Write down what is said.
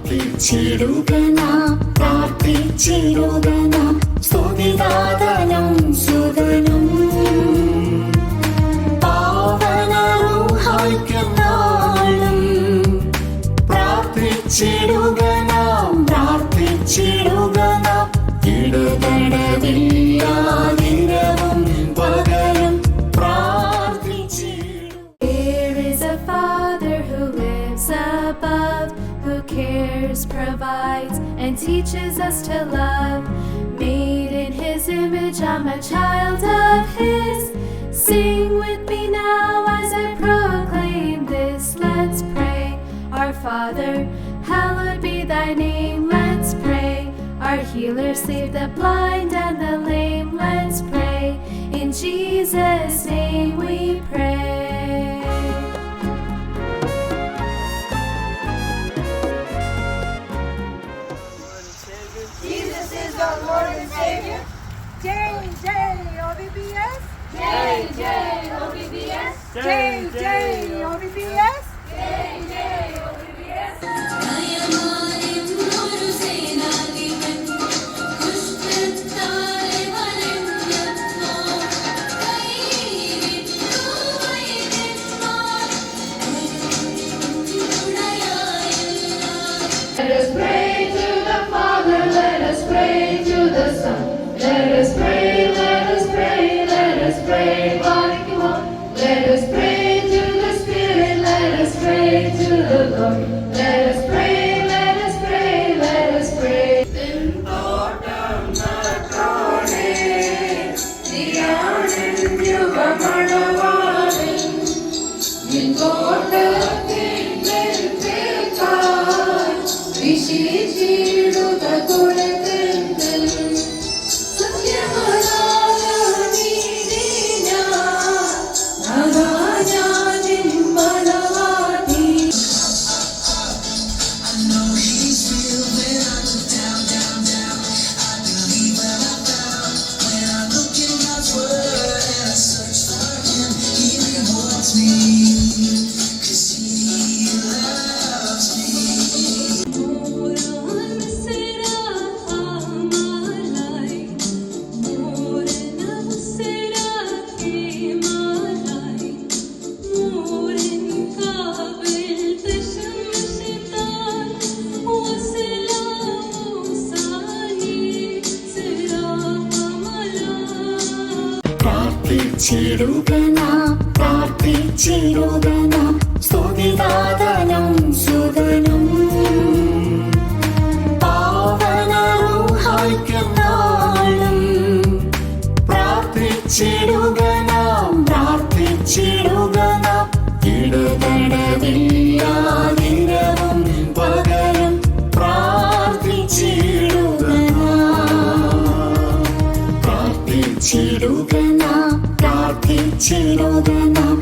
പ്രാർത്ഥിച്ചിടുക നാം, പ്രാർത്ഥിച്ചിടുക നാം, സ്തുതിദാതനും സുതനും പാവന റൂഹായ്ക്കും നാളും. പ്രാർത്ഥിച്ചിടുക നാം, പ്രാർത്ഥിച്ചിടുക നാം, ഇടതടവില്ലാതിരവും പകലും പ്രാർത്ഥിച്ചിടുക. There is a Father who lives above, who cares, provides, and teaches us to love. Made in His image, I'm a child of His. Sing with me now as I proclaim this. Let's pray. Our Father, hallowed be Thy name. Let's pray. Our healer, save the blind and the lame. Let's pray. In Jesus' name we pray. Jesus is our Lord and Savior. J OBBS. J OBBS. J OBBS. Let us pray to the Father, let us pray to the Son. Let us pray, let us pray, let us pray. Let us pray to the Spirit, let us pray to the Lord. Let us pray, let us pray, let us pray. പ്രാർത്ഥിച്ചിടുക നാം, പ്രാർത്ഥിച്ചിടുക നാം, സ്തുതിദാതനും സുതനും പാവന റൂഹായ്ക്കും നാളും. പ്രാർത്ഥിച്ചിടുക നാം, പ്രാർത്ഥിച്ചിടുക നാം, ഇടതടവില്ലാതിരവും പകലും പ്രാർത്ഥിച്ചിടുക നാം, പ്രാർത്ഥിച്ചിടുക നാം, പ്രാർത്ഥിച്ചിടുക നാം,